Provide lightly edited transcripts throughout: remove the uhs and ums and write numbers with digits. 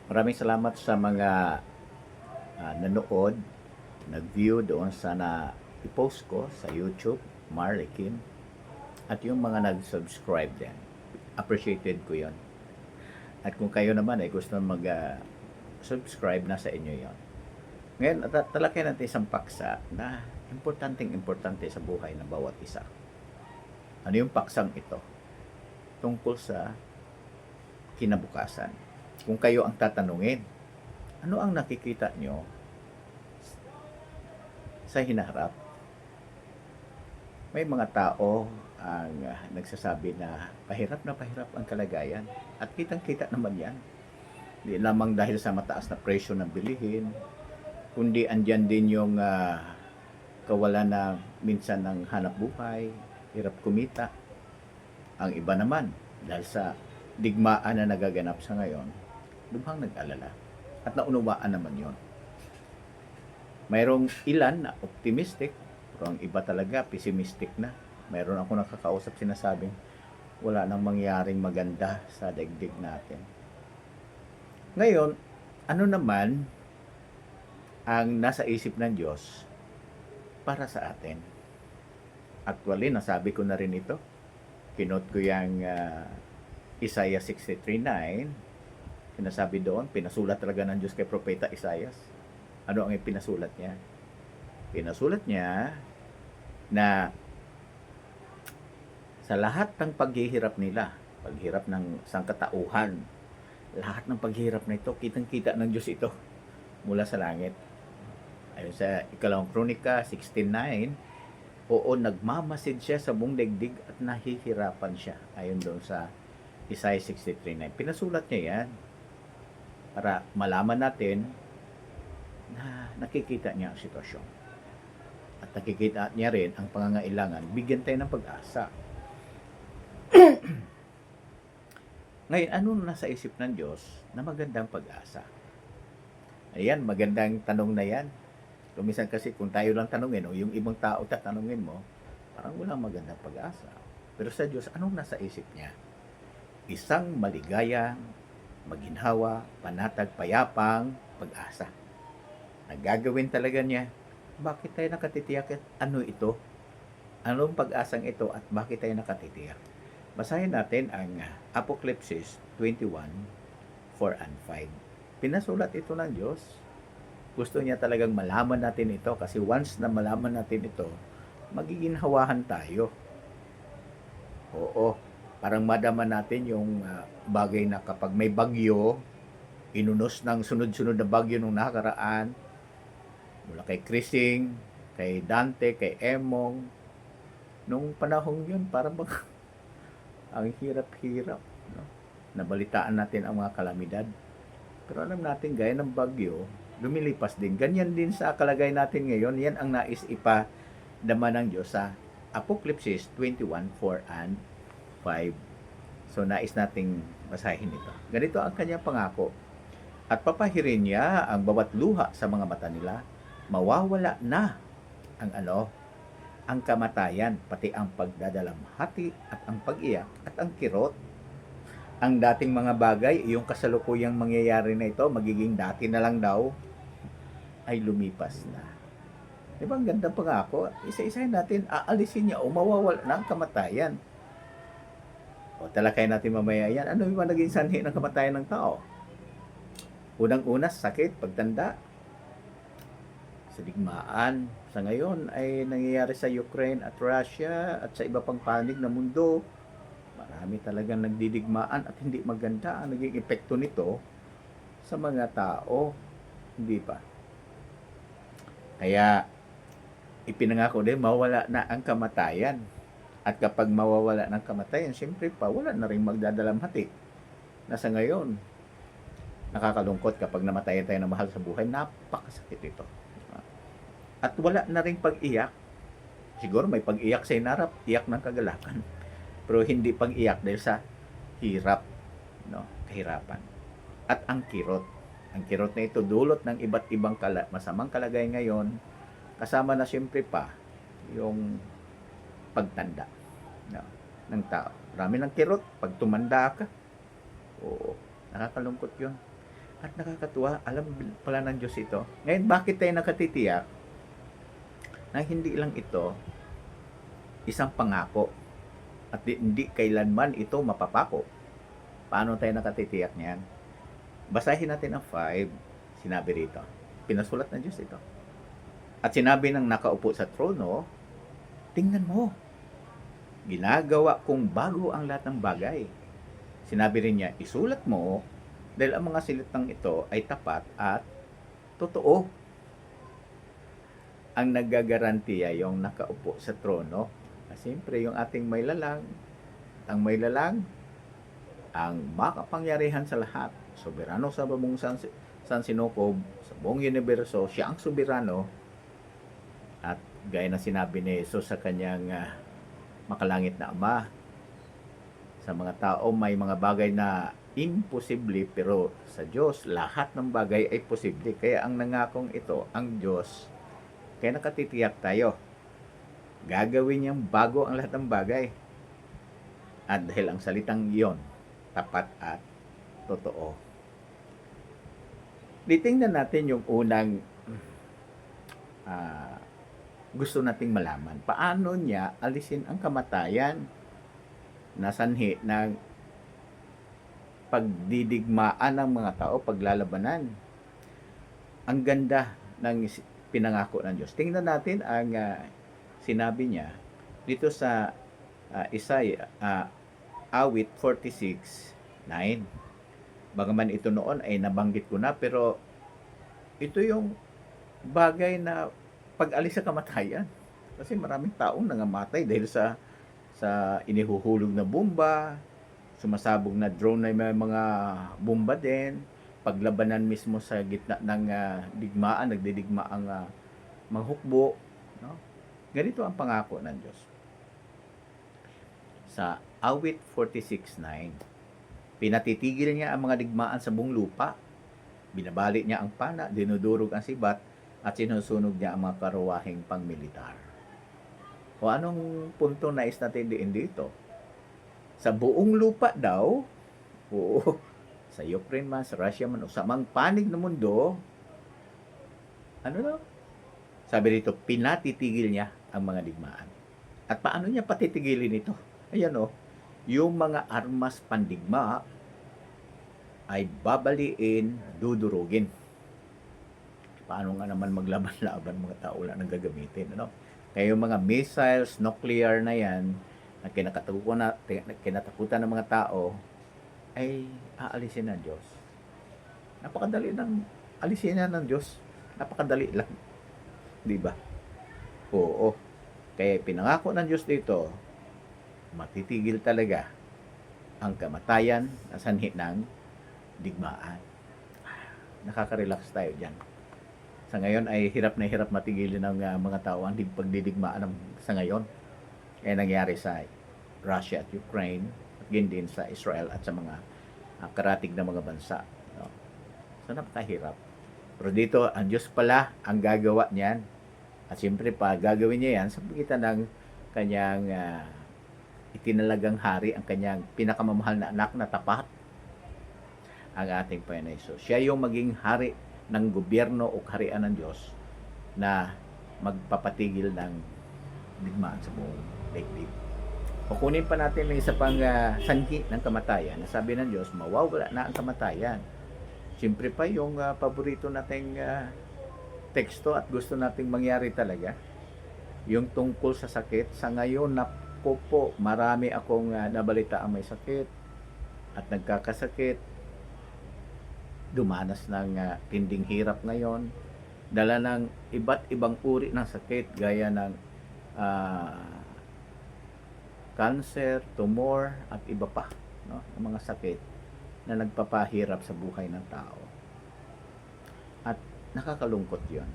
Maraming salamat sa mga nanood, nag-view doon sa i-post ko sa YouTube, Marley Kim, at yung mga nag-subscribe din. Appreciated ko yon. At kung kayo naman ay gusto mag-subscribe, nasa inyo yon. Ngayon, talakay natin isang paksa na importante sa buhay ng bawat isa. Ano yung paksang ito? Tungkol sa kinabukasan. Kung kayo ang tatanungin, ano ang nakikita nyo sa hinaharap? May mga tao ang nagsasabi na pahirap ang kalagayan. At kitang-kita naman yan. Hindi lamang dahil sa mataas na presyo ng bilihin, kundi andyan din yung kawalan na minsan ng hanap buhay, hirap kumita. Ang iba naman, dahil sa digmaan na nagaganap sa ngayon, lubhang nag-alala. At naunawaan naman yon. Mayroong ilan na optimistic, pero ang iba talaga pessimistic na. Mayroon ako nakakausap sinasabing wala nang mangyaring maganda sa daigdig natin. Ngayon, ano naman ang nasa isip ng Diyos para sa atin? Actually, nasabi ko na rin ito. Kinot ko yung Isaiah 63:9. Sinasabi doon, pinasulat talaga ng Diyos kay Propeta Isaias. Ano ang pinasulat niya? Pinasulat niya na sa lahat ng paghihirap nila, paghirap ng sangkatauhan, lahat ng paghihirap na ito, kitang-kita ng Diyos ito mula sa langit. Ayon sa Ikalawang Kronika 16:9, oo, nagmamasid siya sa buong daigdig at nahihirapan siya. Ayon doon sa Isaiah 63:9. Pinasulat niya yan para malaman natin na nakikita niya ang sitwasyon. At nakikita niya rin ang pangangailangan. Bigyan tayo ng pag-asa. Ngayon, ano nasa isip ng Diyos na magandang pag-asa? Ayan, magandang tanong na yan. Kumisan kasi kung tayo lang tanungin o yung ibang tao tatanungin mo, parang walang magandang pag-asa. Pero sa Diyos, anong nasa isip niya? Isang maligayang, maginhawa, panatag, payapang pag-asa. Nagagawin talaga niya. Bakit tayo nakatitiyak at ano ito? Anong pag-asang ito at bakit tayo nakatitiyak? Basahin natin ang Apocalypse 21:4 and 5. Pinasulat ito ng Diyos. Gusto niya talagang malaman natin ito kasi once na malaman natin ito, magiginhawahan tayo. Oo, parang madama natin yung bagay na kapag may bagyo, inunos ng sunod-sunod na bagyo nung nakaraan, mula kay Krising, kay Dante, kay Emong, nung panahong yun, parang ang hirap-hirap. No? Nabalitaan natin ang mga kalamidad. Pero alam natin, gaya ng bagyo, lumilipas din. Ganyan din sa kalagay natin ngayon. Yan ang nais ipadama ng Diyos sa Apocalypse 21:4 and 5. So, nais nating basahin ito. Ganito ang kanyang pangako. At papahirin niya ang bawat luha sa mga mata nila. Mawawala na ang kamatayan, pati ang pagdadalamhati at ang pag-iyak at ang kirot. Ang dating mga bagay, yung kasalukuyang mangyayari na ito, magiging dati na lang daw, ay lumipas na. Diba ang ganda pangako? Isa-isahin natin, aalisin niya o mawawala na ang kamatayan. O talakay natin mamaya yan. Ano yung naging sanhi ng kamatayan ng tao? Unang-una, sakit, pagtanda, sa digmaan. Sa ngayon ay nangyayari sa Ukraine at Russia at sa iba pang panig na mundo. Marami talagang nagdidigmaan at hindi maganda ang naging epekto nito sa mga tao. Hindi pa. Kaya ipinangako din, mawala na ang kamatayan. At kapag mawawala ng kamatayan, siyempre pa, wala na rin magdadalamhati. Nasa ngayon, nakakalungkot kapag namatayan tayo ng mahal sa buhay, napakasakit ito. At wala na rin pag-iyak. Siguro may pag-iyak sa inarap, iyak ng kagalakan. Pero hindi pag-iyak dahil sa hirap, no? Kahirapan. At ang kirot. Ang kirot na ito dulot ng iba't ibang masamang kalagayan ngayon, kasama na siyempre pa yung pagtanda, no, ng tao. Marami ng kirot pag tumanda ka. Oo, nakakalungkot yun. At nakakatuwa, alam pala ng Diyos ito. Ngayon, bakit tayo nakatitiyak na hindi lang ito isang pangako at hindi kailanman ito mapapako? Paano tayo nakatitiyak niyan? Basahin natin ang 5, sinabi rito. Pinasulat ng Diyos ito. At sinabi ng nakaupo sa trono, tingnan mo, ginagawa kong bago ang lahat ng bagay. Sinabi rin niya, isulat mo dahil ang mga salitang ito ay tapat at totoo. Ang naggagarantiya yung nakaupo sa trono. Siyempre, yung ating may lalang, ang may lalang, ang makapangyarihan sa lahat, soberano sa buong San Sinokob, sa buong universo, siya ang soberano. At gaya na sinabi ni Jesus sa kanyang makalangit na Ama, sa mga tao may mga bagay na imposible, pero sa Diyos lahat ng bagay ay posible. Kaya ang nangakong ito, ang Diyos, kaya nakatitiyak tayo, gagawin niyang bago ang lahat ng bagay. At dahil ang salitang iyon, tapat at totoo. Titingnan natin yung unang gusto nating malaman. Paano niya alisin ang kamatayan na sanhi ng pagdidigmaan ng mga tao, paglalabanan. Ang ganda ng pinangako ng Diyos. Tingnan natin ang sinabi niya dito sa Isaiah, awit 46:9. Bagaman ito noon ay nabanggit ko na, pero ito yung bagay na pag-alis sa kamatayan. Kasi maraming taong nangamatay dahil sa inihuhulog na bomba, sumasabog na drone na may mga bomba din, paglabanan mismo sa gitna ng digmaan, nagdidigma ang mga hukbo. No? Ganito ang pangako ng Diyos. Sa awit 46:9, pinatitigil niya ang mga digmaan sa buong lupa, binabalik niya ang pana, dinudurog ang sibat, at sinusunog niya ang mga karuwaheng pangmilitar. O anong punto nais natin diin dito? Sa buong lupa daw, o sa Ukraine man, sa Russia man, o sa mang panig na mundo, ano daw? Sabi dito, pinatitigil niya ang mga digmaan. At paano niya patitigilin ito? Ayan o, yung mga armas pandigma ay babaliin, dudurugin. Paano nga naman maglaban-laban mga tao wala nang gagamitin, ano? Kaya yung mga missiles, nuclear na yan, na kinatakutan ng mga tao, ay aalisin ng Diyos. Napakadali ng alisin ng Diyos. Napakadali lang. Di ba? Oo. Kaya pinangako ng Diyos dito, matitigil talaga ang kamatayan na sanhi ng digmaan. Nakaka-relax tayo dyan. Sa ngayon ay hirap na hirap matigilin ng mga tao ang pagdidigmaan sa ngayon. Kaya nangyari sa Russia at Ukraine, at din sa Israel at sa mga karatig na mga bansa. No? So napakahirap. Pero dito, ang Diyos pala ang gagawa niyan. At siyempre pa, gagawin niya yan sa pagitan ng kanyang itinalagang hari, ang kanyang pinakamamahal na anak na tapat, ang ating Panginoon Hesus. Siya yung maging hari ng gobyerno o kaharian ng Diyos na magpapatigil ng digmaan sa buong daigdig. O kunin pa natin ng isa pang sanhi ng kamatayan. Sabi ng Diyos, mawawala na ang kamatayan. Siyempre pa yung paborito nating teksto at gusto nating mangyari talaga. Yung tungkol sa sakit. Sa ngayon, naku po, marami akong nabalita ang may sakit at nagkakasakit. Dumanas ng tinding hirap ngayon, dala ng iba't ibang uri ng sakit gaya ng cancer, tumor at iba pa, no? Ang mga sakit na nagpapahirap sa buhay ng tao. At nakakalungkot 'yon.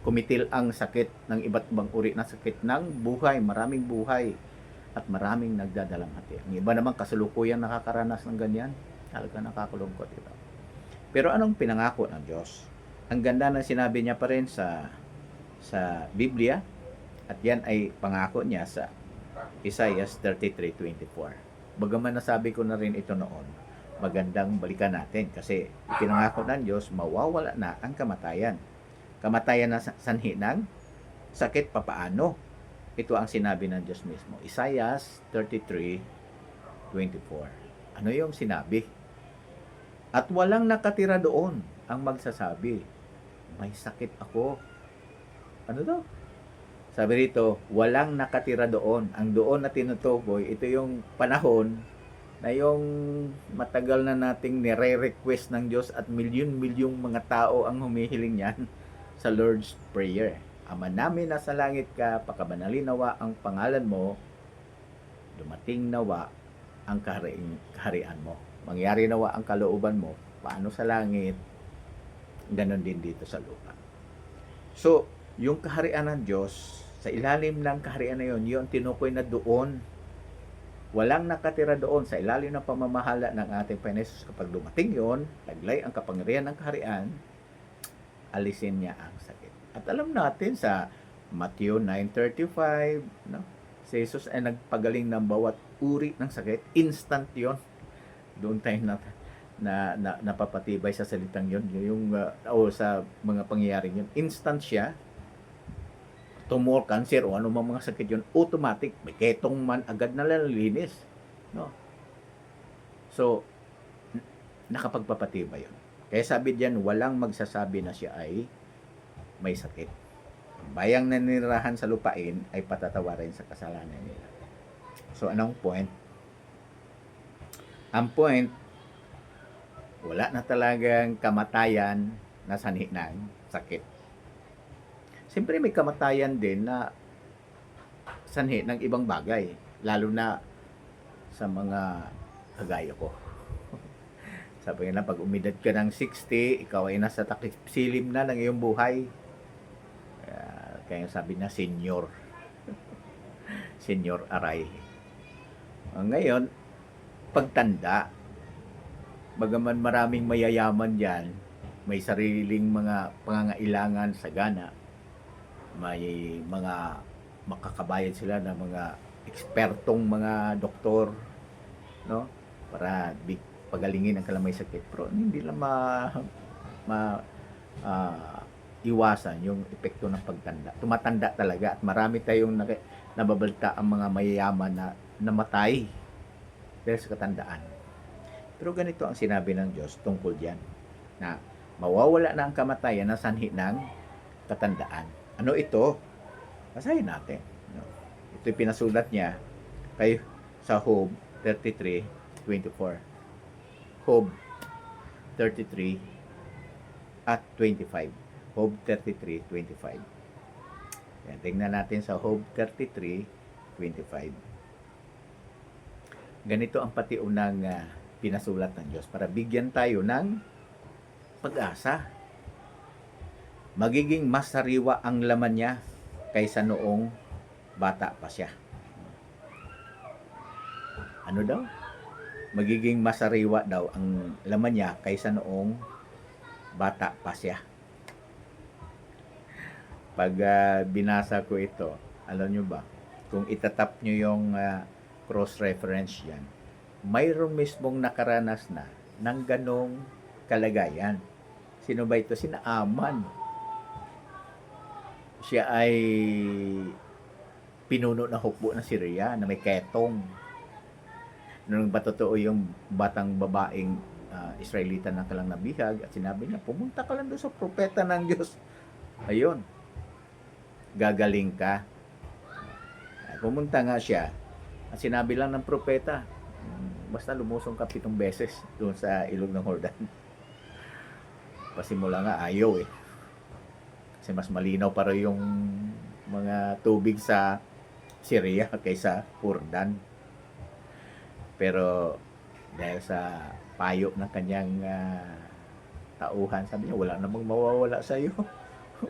Kumitil ang sakit ng iba't ibang uri ng sakit ng buhay, maraming buhay at maraming nagdadalang hati. Ang iba naman kasalukuyan nakakaranas ng ganyan. Talaga nakakalungkot ito. Pero anong pinangako ng Diyos? Ang ganda ng sinabi niya pa rin sa Biblia, at yan ay pangako niya sa Isaiah 33:24. Bagaman nasabi ko na rin ito noon, magandang balikan natin kasi ipinangako ng Diyos, mawawala na ang kamatayan. Kamatayan na sanhi ng sakit papaano? Ito ang sinabi ng Diyos mismo. Isaiah 33:24. Ano yung sinabi? At walang nakatira doon ang magsasabi, may sakit ako. Ano daw? Sabi rito, walang nakatira doon. Ang doon na tinutukoy, ito yung panahon na yung matagal na nating nire-request ng Diyos at milyon-milyong mga tao ang humihiling yan sa Lord's Prayer. Ama namin na sa langit ka, pakabanalin nawa ang pangalan mo, dumating nawa ang kaharian mo. Mangyari nawa ang kalooban mo, paano sa langit, ganon din dito sa lupa. So, yung kaharian ng Diyos, sa ilalim ng kaharian na yun, yung tinukoy na doon, walang nakatira doon sa ilalim ng pamamahala ng ating Panginoon Jesus. Kapag dumating yon, taglay ang kapangyarihan ng kaharian, alisin niya ang sakit. At alam natin sa Matthew 9:35, no? Si Jesus ay nagpagaling ng bawat uri ng sakit. Instant yon. Doon tayo napapatibay sa salitang yon. Yung, o sa mga pangyayaring yun. Instant siya. Tumor, cancer, o ano mga sakit yun, automatic. May ketong man, agad na lalinis. No? So, nakapagpapatibay yun. Kaya sabi diyan, walang magsasabi na siya ay may sakit. Bayang nanirahan sa lupain ay patatawarin sa kasalanan nila. So, anong point? Ang point, wala na talagang kamatayan na sanhi ng sakit. Siyempre may kamatayan din na sanhi ng ibang bagay, lalo na sa mga kagaya ko. Sabi nga na, pag umidad ka ng 60, ikaw ay nasa takip-silim na ng iyong buhay. Kaya sabi na, senior. Senior aray. Ngayon, pagtanda, bagaman maraming mayayaman dyan, may sariling mga pangangailangan sa gana, may mga makakabayad sila ng mga ekspertong mga doktor, no, para pagalingin ang kalamay sakit. Pero hindi lang iwasan yung epekto ng pagtanda. Tumatanda talaga at marami tayong nababalta ang mga mayayaman na namatay dahil sa katandaan. Pero ganito ang sinabi ng Diyos tungkol diyan, na mawawala na ang kamatayan na sanhi ng katandaan. Ano ito? Basahin natin. Ito yung pinasulat niya kay sa Job 33:24. Job 33 at 25. Job 33:25. Yan, tingnan natin sa Job 33:25. Ganito ang patiunang pinasulat ng Diyos para bigyan tayo ng pag-asa. Magiging mas sariwa ang laman niya kaysa noong bata pa siya. Ano daw? Magiging mas sariwa daw ang laman niya kaysa noong bata pa siya. Pag binasa ko ito, alam nyo ba, kung itatap nyo yung cross-reference yan, mayroon mismong nakaranas na ng ganong kalagayan. Sino ba ito? Sina Aman. Siya ay pinuno ng hukbo ng Syria na may ketong. Nung ba totoo yung batang babaeng Israelita na kalang nabihag at sinabi niya, pumunta ka lang doon sa propeta ng Diyos. Ayun, gagaling ka. Pumunta nga siya at sinabi lang ng propeta, basta lumusong ka 7 beses doon sa ilog ng Jordan. Pasimula nga ayaw eh. Kasi mas malinaw para yung mga tubig sa Syria kaysa Jordan. Pero dahil sa payo ng kanyang tauhan, sabi niya, wala namang mawawala sa iyo.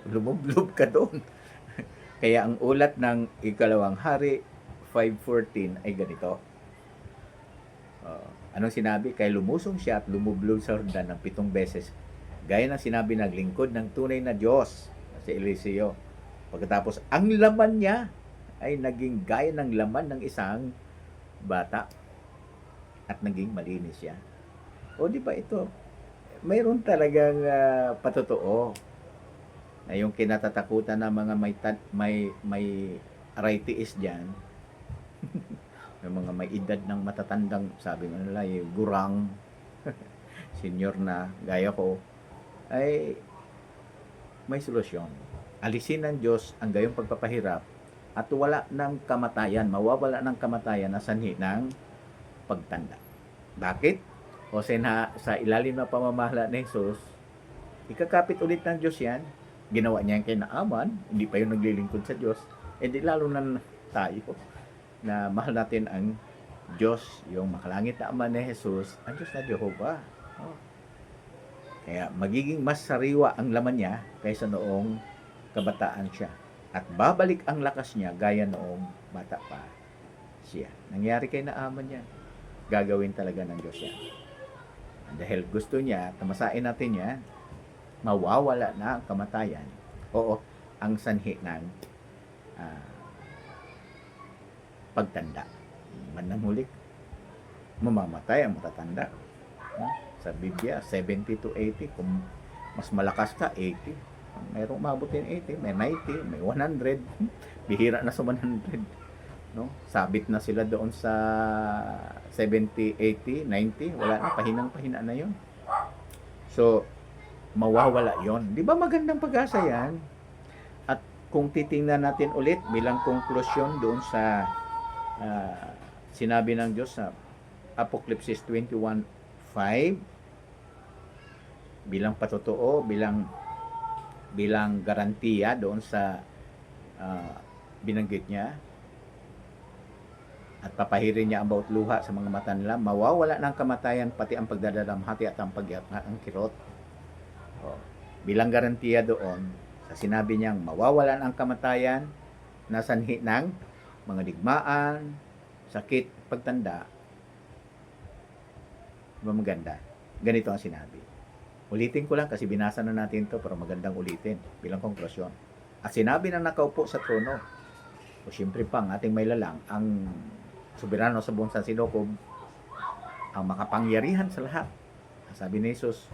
Lumublob ka doon. Kaya ang ulat ng Ikalawang Hari 5:14 ay ganito. Anong sinabi? Kaya lumusong siya at lumublob sa Jordan ng 7 beses. Gaya ng sinabi ng lingkod ng tunay na Diyos, si Eliseo. Pagkatapos, ang laman niya ay naging gaya ng laman ng isang bata at naging malinis siya. O di ba ito, mayroon talagang patotoo na yung kinatatakutan ng mga may arthritis diyan, yung mga may edad ng matatandang, sabi nga nila, yung gurang, senior na, gaya ko, ay may solusyon. Alisin ng Diyos ang gayong pagpapahirap at wala ng kamatayan, mawawala ng kamatayan na sanhi ng pagtanda. Bakit? O sa ilalim ng pamamahala ni Jesus, ikakapit ulit ng Diyos yan. Ginawa niya yung kay Naaman, hindi pa yung naglilingkod sa Diyos. E di lalo na tayo na mahal natin ang Diyos, yung makalangit na Ama ni Jesus, ang Diyos na Jehovah. Oh. Kaya magiging mas sariwa ang laman niya kaysa noong kabataan siya. At babalik ang lakas niya gaya noong bata pa siya. Nangyari kay Naaman yan. Gagawin talaga ng Diyos yan. Dahil gusto niya, tamasain natin yan, mawawala na ang kamatayan. Oo, ang sanhi ng pagtanda. Bandang huli, mamamatay ang matatanda. Sa Biblia, 70 to 80. Kung mas malakas ka, 80. Mayroong mabutin 80, may 90, may 100. Bihira na sa 100. No? Sabit na sila doon sa 70, 80, 90. Wala na, pahinang-pahina na yon. So, mawawala yon. Di ba magandang pag-asa yan? At kung titingnan natin ulit bilang konklusyon doon sa sinabi ng Diyos sa Apocalypse 21:5, bilang patotoo, bilang garantiya doon sa binanggit niya, at papahirin niya ang bawat luha sa mga mata nila, mawawala ng kamatayan, pati ang pagdadalamhati at ang ang kirot. O, bilang garantiya doon, sa sinabi niyang mawawalan ang kamatayan, na sanhi ng mga digmaan, sakit, pagtanda, maganda. Ganito ang sinabi. Ulitin ko lang kasi binasa na natin to, pero magandang ulitin bilang konklusyon. At sinabi ng nakaupo sa trono, o siyempre pang ating may lalang, ang soberano sa buong sansinukob, ang makapangyarihan sa lahat. Sabi ni Jesus,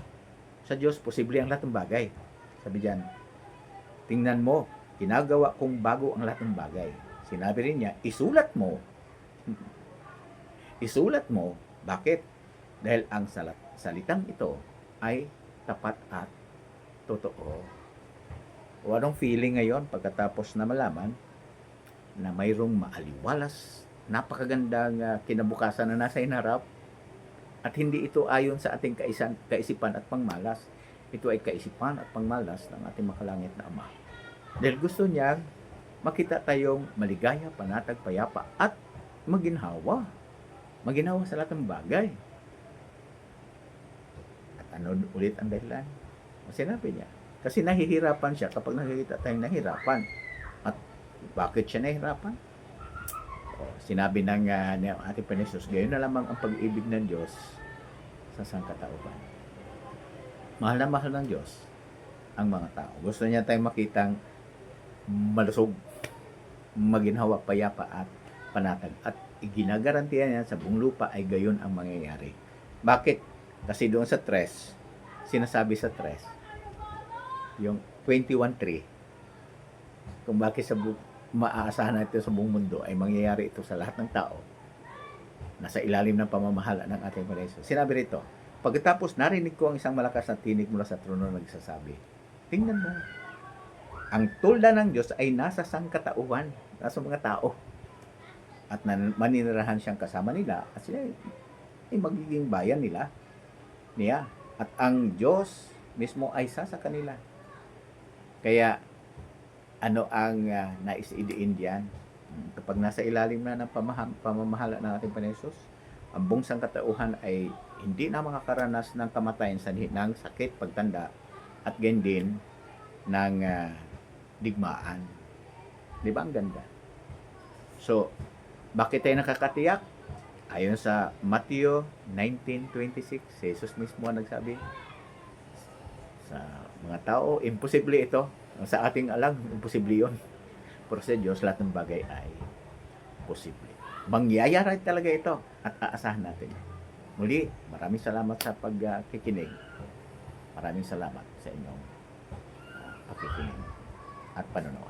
sa Diyos, posible ang lahat ng bagay. Sabi diyan, tingnan mo, ginagawa kong bago ang lahat ng bagay. Sinabi rin niya, isulat mo. Isulat mo. Bakit? Dahil ang salitang ito ay tapat at totoo. O anong feeling ngayon pagkatapos na malaman na mayroong maaliwalas, napakagandang kinabukasan na nasa inharap, at hindi ito ayon sa ating kaisipan at pangmalas. Ito ay kaisipan at pangmalas ng ating makalangit na Ama. Dahil gusto niya makita tayong maligaya, panatag, payapa at maginhawa. Maginhawa sa lahat ng bagay. At ano ulit ang dahilan? Sinabi niya, kasi nahihirapan siya kapag nakikita tayong nahihirapan. At bakit siya nahihirapan? Sinabi ng ating Panginoon, gayon na lamang ang pag-ibig ng Diyos sa sangkatauhan. Mahal na mahal ng Diyos ang mga tao. Gusto niya tayong makitang malusog, maginhawa, payapa at panatag. At ginagarantiya niya sa buong lupa ay gayon ang mangyayari. Bakit? Kasi doon sa 3, sinasabi sa 3, yung 21:3, kung bakit maaasahan natin sa buong mundo ay mangyayari ito sa lahat ng tao nasa ilalim ng pamamahala ng ating Panginoon. Sinabi rito, pagkatapos narinig ko ang isang malakas na tinig mula sa trono na nagsasabi, tingnan mo, ang tulda ng Diyos ay nasa sangkatauhan, nasa mga tao, at maninirahan siyang kasama nila, at sila ay magiging bayan niya, at ang Diyos mismo ay sa kanila. Kaya ano ang nais-idiin diyan? Kapag nasa ilalim na ng pamamahala ng ating Panginoon, ang buong sangkatauhan ay hindi na makakaranas ng kamatayan sanhi ng sakit, pagtanda, at ganyan din ng digmaan. Di ba ang ganda? So, bakit tayo nakakatiyak? Ayon sa Matthew 19:26, si Jesus mismo ang nagsabi, sa mga tao, imposible ito. Sa ating alam, imposible yun. Pero sa Diyos, lahat ng bagay ay posible. Mangyayari talaga ito at aasahan natin. Muli, maraming salamat sa pagkikinig. Maraming salamat sa inyong pakikinig at panonood.